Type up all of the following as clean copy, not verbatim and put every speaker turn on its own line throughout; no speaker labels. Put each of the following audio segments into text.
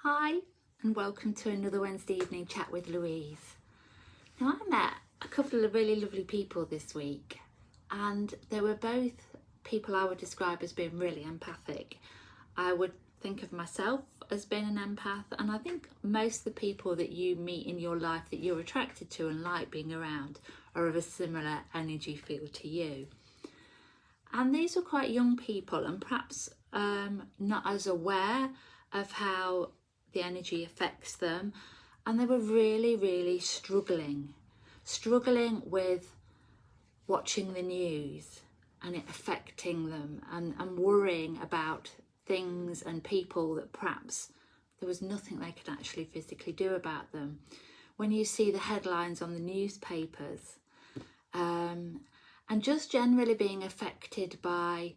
Hi, and welcome to another Wednesday evening chat with Louise. Now, I met a couple of really lovely people this week, and they were both people I would describe as being really empathic. I would think of myself as being an empath, and I think most of the people that you meet in your life that you're attracted to and like being around are of a similar energy field to you. And these were quite young people, and perhaps not as aware of how the energy affects them, and they were really struggling with watching the news and it affecting them, and worrying about things and people that perhaps there was nothing they could actually physically do about them. When you see the headlines on the newspapers, and just generally being affected by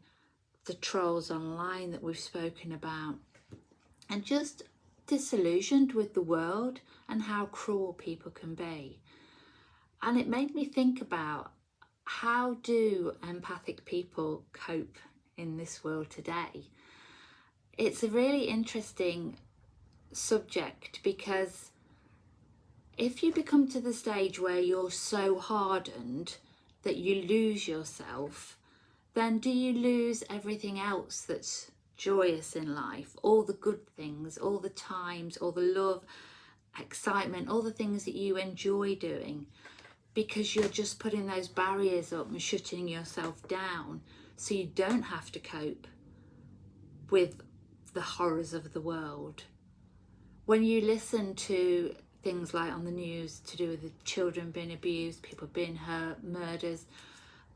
the trolls online that we've spoken about, and just disillusioned with the world and how cruel people can be. And it made me think about, how do empathic people cope in this world today? It's a really interesting subject, because if you become to the stage where you're so hardened that you lose yourself, then do you lose everything else that's joyous in life? All the good things, all the times, all the love, excitement, all the things that you enjoy doing, because you're just putting those barriers up and shutting yourself down so you don't have to cope with the horrors of the world. When you listen to things like on the news to do with the children being abused, people being hurt, murders.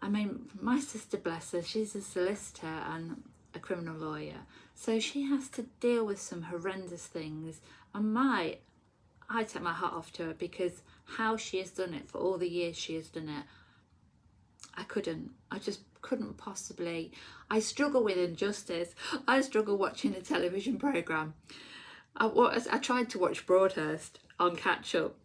I mean, my sister, bless her, she's a solicitor and a criminal lawyer, so she has to deal with some horrendous things, and I take my hat off to her, because how she has done it for all the years she has done it, I just couldn't possibly. I struggle with injustice. I struggle watching a television programme. I tried to watch Broadhurst on catch up,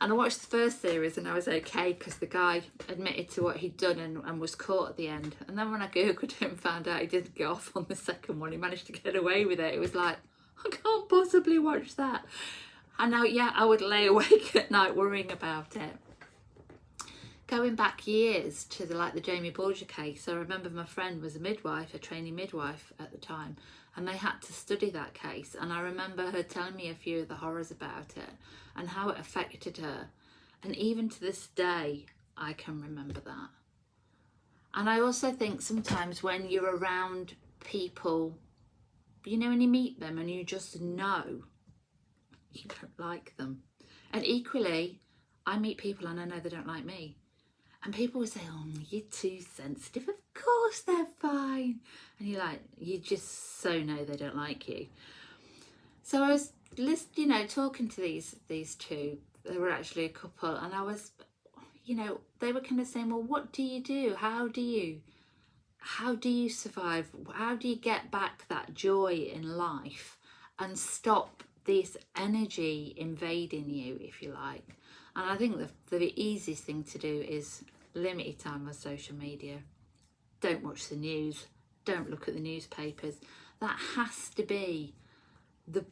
and I watched the first series and I was okay, because the guy admitted to what he'd done and was caught at the end. And then when I googled him, found out he didn't get off on the second one. He managed to get away with it. It was like, I can't possibly watch that. And now, yeah, I would lay awake at night worrying about it. Going back years to the Jamie Bulger case, I remember my friend was a midwife, a trainee midwife at the time, and they had to study that case. And I remember her telling me a few of the horrors about it and how it affected her. And even to this day, I can remember that. And I also think sometimes when you're around people, when you meet them and you just know you don't like them. And equally, I meet people and I know they don't like me. And people will say, oh, you're too sensitive. Of course they're fine. And you're like, you just so know they don't like you. So I was, talking to these two. They were actually a couple. And I was, they were kind of saying, well, what do you do? How do you survive? How do you get back that joy in life and stop this energy invading you, if you like? And I think the easiest thing to do is limit your time on social media. Don't watch the news. Don't look at the newspapers. That has to be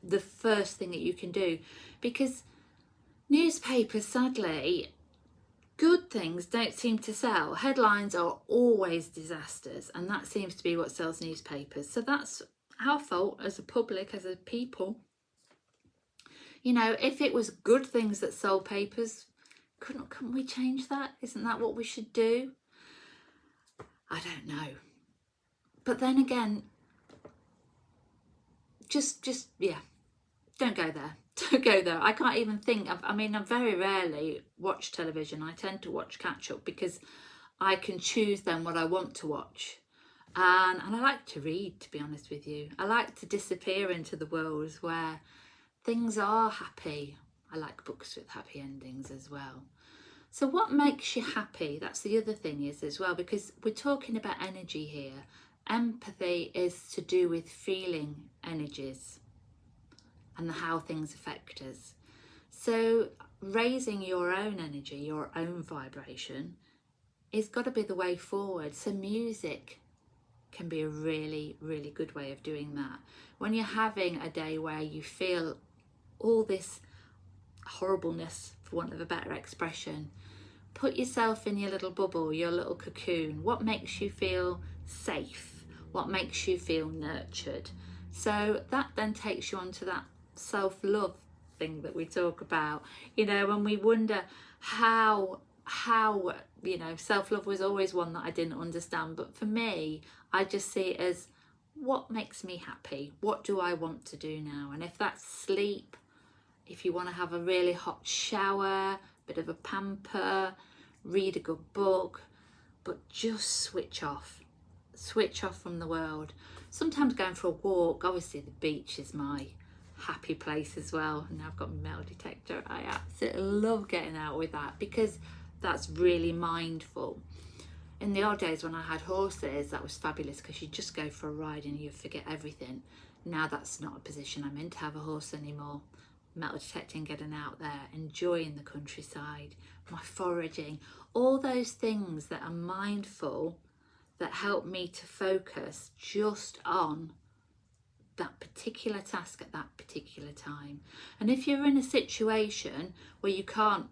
the first thing that you can do, because newspapers, sadly, good things don't seem to sell. Headlines are always disasters, and that seems to be what sells newspapers. So that's our fault as a public, as a people. If it was good things that sold papers, couldn't we change that? Isn't that what we should do? I don't know. But then again, just don't go there. Don't go there. I can't even think. I very rarely watch television. I tend to watch catch up, because I can choose then what I want to watch. And I like to read, to be honest with you. I like to disappear into the worlds where things are happy. I like books with happy endings as well. So what makes you happy? That's the other thing is as well, because we're talking about energy here. Empathy is to do with feeling energies and how things affect us. So raising your own energy, your own vibration, is got to be the way forward. So music can be a really good way of doing that. When you're having a day where you feel all this horribleness, for want of a better expression. Put yourself in your little bubble, your little cocoon. What makes you feel safe? What makes you feel nurtured? So that then takes you on to that self-love thing that we talk about, you know, when we wonder how you know, self-love was always one that I didn't understand, but for me, I just see it as, what makes me happy? What do I want to do now? And if that's sleep, if you want to have a really hot shower, bit of a pamper, read a good book, but just switch off from the world. Sometimes going for a walk, obviously the beach is my happy place as well. And now I've got my metal detector. I absolutely love getting out with that because that's really mindful. In the old days when I had horses, that was fabulous because you just go for a ride and you forget everything. Now that's not a position I'm in to have a horse anymore. Metal detecting, getting out there, enjoying the countryside, my foraging, all those things that are mindful that help me to focus just on that particular task at that particular time. And if you're in a situation where you can't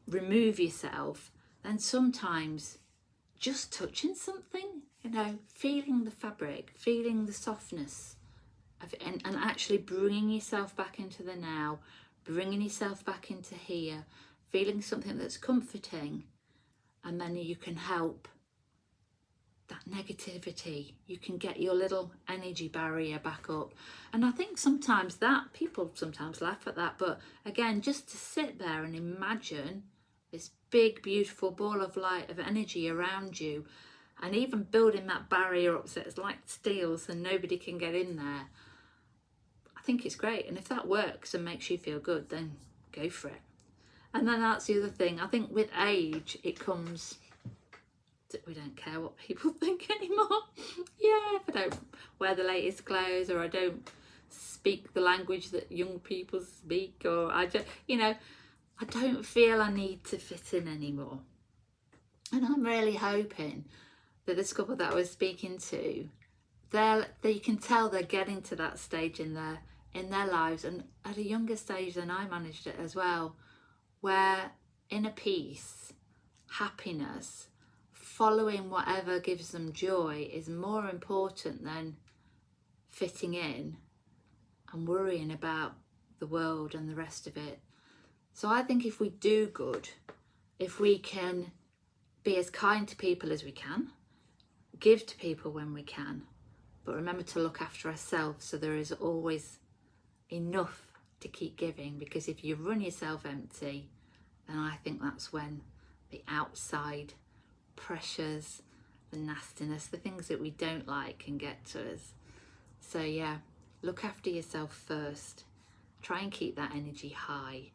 remove yourself, then sometimes just touching something, you know, feeling the fabric, feeling the softness of it, and actually bringing yourself back into the now, bringing yourself back into here, feeling something that's comforting, and then you can help that negativity. You can get your little energy barrier back up. And I think sometimes that, people sometimes laugh at that, but again, just to sit there and imagine this big beautiful ball of light of energy around you, and even building that barrier up so it's like steel so nobody can get in there, I think it's great. And if that works and makes you feel good, then go for it. And then that's the other thing, I think with age it comes that we don't care what people think anymore. Yeah, if I don't wear the latest clothes, or I don't speak the language that young people speak, or I just, you know, I don't feel I need to fit in anymore. And I'm really hoping that this couple that I was speaking to, you can tell they're getting to that stage in their lives, and at a younger stage than I managed it as well, where inner peace, happiness, following whatever gives them joy is more important than fitting in and worrying about the world and the rest of it. So I think if we do good, if we can be as kind to people as we can, give to people when we can, but remember to look after ourselves so there is always enough to keep giving, because if you run yourself empty, then I think that's when the outside pressures, the nastiness, the things that we don't like can get to us. So yeah, look after yourself first. Try and keep that energy high.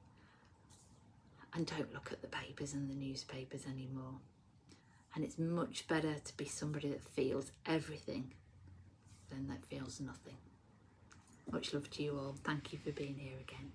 And don't look at the papers and the newspapers anymore. And it's much better to be somebody that feels everything than that feels nothing. Much love to you all. Thank you for being here again.